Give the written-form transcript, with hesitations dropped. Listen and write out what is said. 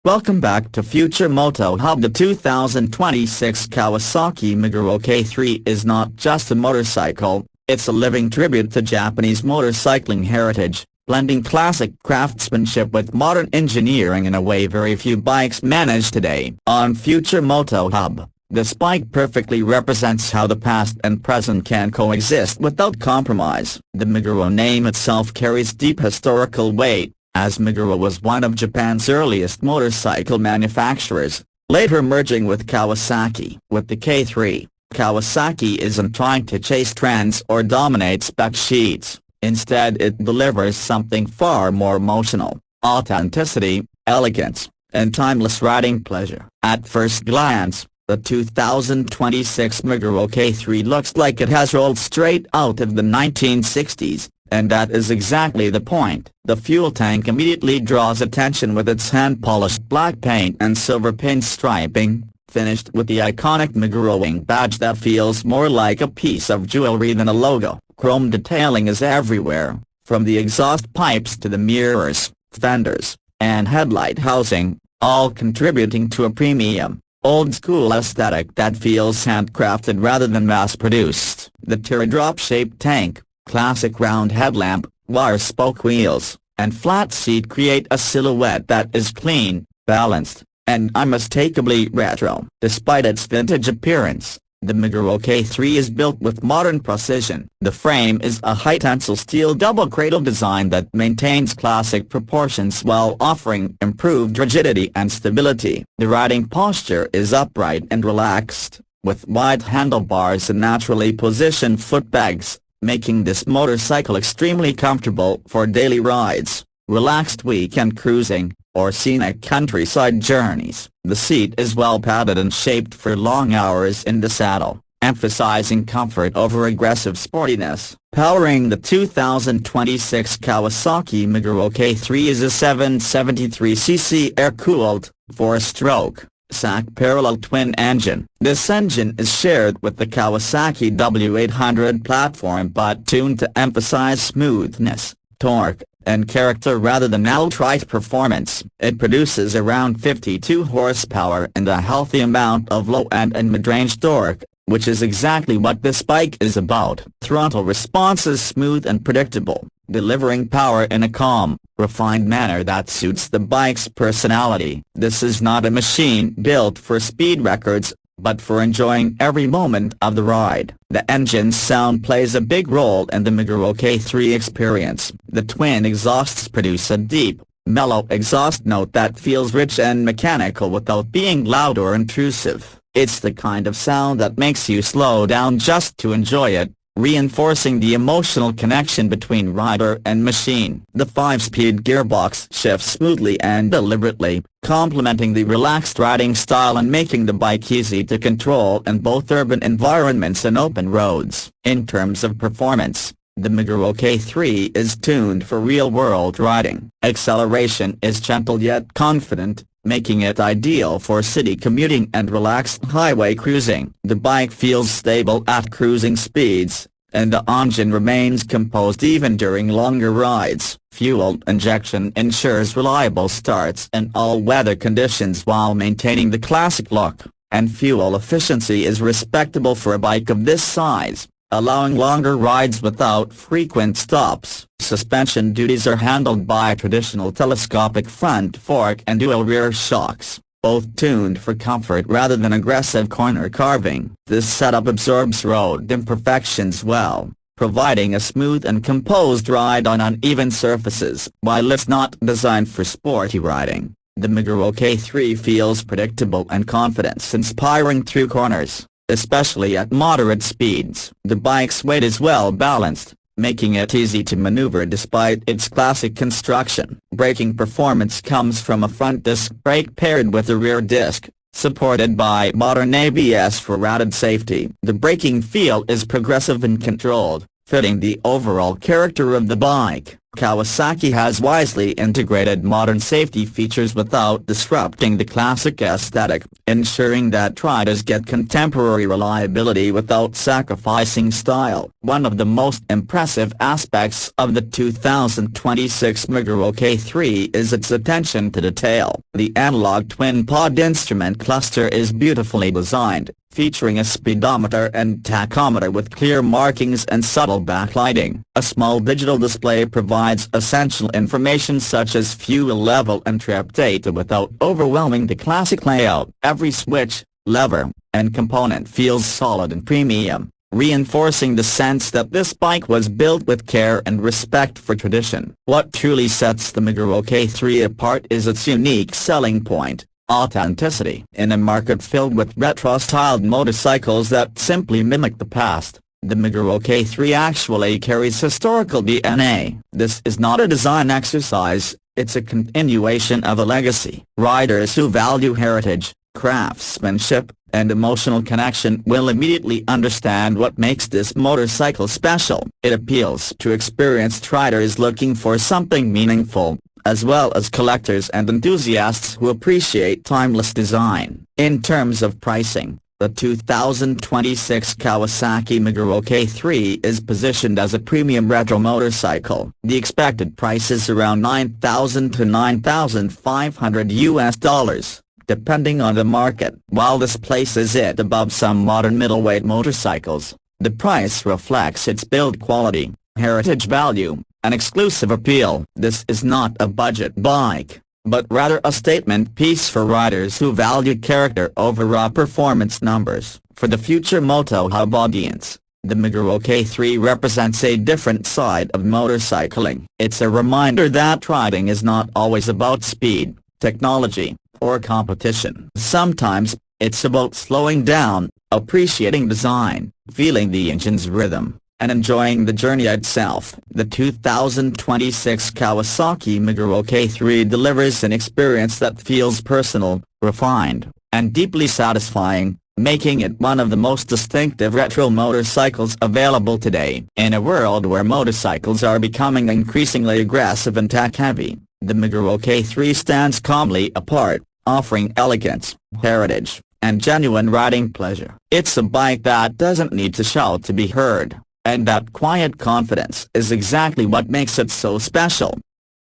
Welcome back to Future Moto Hub. The 2026 Kawasaki Meguro K3 is not just a motorcycle, it's a living tribute to Japanese motorcycling heritage, blending classic craftsmanship with modern engineering in a way very few bikes manage today. On Future Moto Hub, this bike perfectly represents how the past and present can coexist without compromise. The Meguro name itself carries deep historical weight, as Meguro was one of Japan's earliest motorcycle manufacturers, later merging with Kawasaki. With the K3, Kawasaki isn't trying to chase trends or dominate spec sheets. Instead, it delivers something far more emotional: authenticity, elegance, and timeless riding pleasure. At first glance, the 2026 Meguro K3 looks like it has rolled straight out of the 1960s. And that is exactly the point. The fuel tank immediately draws attention with its hand-polished black paint and silver pinstriping, finished with the iconic Meguro wing badge that feels more like a piece of jewelry than a logo. Chrome detailing is everywhere, from the exhaust pipes to the mirrors, fenders, and headlight housing, all contributing to a premium, old-school aesthetic that feels handcrafted rather than mass-produced. The teardrop-shaped tank, classic round headlamp, wire spoke wheels, and flat seat create a silhouette that is clean, balanced, and unmistakably retro. Despite its vintage appearance, the Meguro K3 is built with modern precision. The frame is a high-tensile steel double-cradle design that maintains classic proportions while offering improved rigidity and stability. The riding posture is upright and relaxed, with wide handlebars and naturally positioned footpegs, making this motorcycle extremely comfortable for daily rides, relaxed weekend cruising, or scenic countryside journeys. The seat is well padded and shaped for long hours in the saddle, emphasizing comfort over aggressive sportiness. Powering the 2026 Kawasaki Meguro K3 is a 773cc air-cooled, 4-stroke SAC parallel twin engine. This engine is shared with the Kawasaki W800 platform but tuned to emphasize smoothness, torque, and character rather than outright performance. It produces around 52 horsepower and a healthy amount of low-end and mid-range torque, which is exactly what this bike is about. Throttle response is smooth and predictable, delivering power in a calm, refined manner that suits the bike's personality. This is not a machine built for speed records, but for enjoying every moment of the ride. The engine's sound plays a big role in the Meguro K3 experience. The twin exhausts produce a deep, mellow exhaust note that feels rich and mechanical without being loud or intrusive. It's the kind of sound that makes you slow down just to enjoy it, reinforcing the emotional connection between rider and machine. The 5-speed gearbox shifts smoothly and deliberately, complementing the relaxed riding style and making the bike easy to control in both urban environments and open roads. In terms of performance, the Meguro K3 is tuned for real-world riding. Acceleration is gentle yet confident, making it ideal for city commuting and relaxed highway cruising. The bike feels stable at cruising speeds, and the engine remains composed even during longer rides. Fuel injection ensures reliable starts in all-weather conditions while maintaining the classic look, and fuel efficiency is respectable for a bike of this size, allowing longer rides without frequent stops. Suspension duties are handled by traditional telescopic front fork and dual rear shocks, both tuned for comfort rather than aggressive corner carving. This setup absorbs road imperfections well, providing a smooth and composed ride on uneven surfaces. While it's not designed for sporty riding, the Meguro K3 feels predictable and confidence-inspiring through corners, especially at moderate speeds. The bike's weight is well balanced, making it easy to maneuver despite its classic construction. Braking performance comes from a front disc brake paired with a rear disc, supported by modern ABS for added safety. The braking feel is progressive and controlled, fitting the overall character of the bike. Kawasaki has wisely integrated modern safety features without disrupting the classic aesthetic, ensuring that riders get contemporary reliability without sacrificing style. One of the most impressive aspects of the 2026 Meguro K3 is its attention to detail. The analog twin-pod instrument cluster is beautifully designed, featuring a speedometer and tachometer with clear markings and subtle backlighting. A small digital display provides essential information such as fuel level and trip data without overwhelming the classic layout. Every switch, lever, and component feels solid and premium, reinforcing the sense that this bike was built with care and respect for tradition. What truly sets the Meguro K3 apart is its unique selling point: authenticity. In a market filled with retro-styled motorcycles that simply mimic the past, the Meguro K3 actually carries historical DNA. This is not a design exercise, it's a continuation of a legacy. Riders who value heritage, craftsmanship, and emotional connection will immediately understand what makes this motorcycle special. It appeals to experienced riders looking for something meaningful, as well as collectors and enthusiasts who appreciate timeless design. In terms of pricing, the 2026 Kawasaki Meguro K3 is positioned as a premium retro motorcycle. The expected price is around $9,000 to $9,500 depending on the market. While this places it above some modern middleweight motorcycles, the price reflects its build quality, heritage value, and exclusive appeal. This is not a budget bike, but rather a statement piece for riders who value character over raw performance numbers. For the future Moto Hub audience, the Meguro K3 represents a different side of motorcycling. It's a reminder that riding is not always about speed, technology, or competition. Sometimes, it's about slowing down, appreciating design, feeling the engine's rhythm, and enjoying the journey itself. The 2026 Kawasaki Meguro K3 delivers an experience that feels personal, refined, and deeply satisfying, making it one of the most distinctive retro motorcycles available today. In a world where motorcycles are becoming increasingly aggressive and tech-heavy, the Meguro K3 stands calmly apart, offering elegance, heritage, and genuine riding pleasure. It's a bike that doesn't need to shout to be heard, and that quiet confidence is exactly what makes it so special.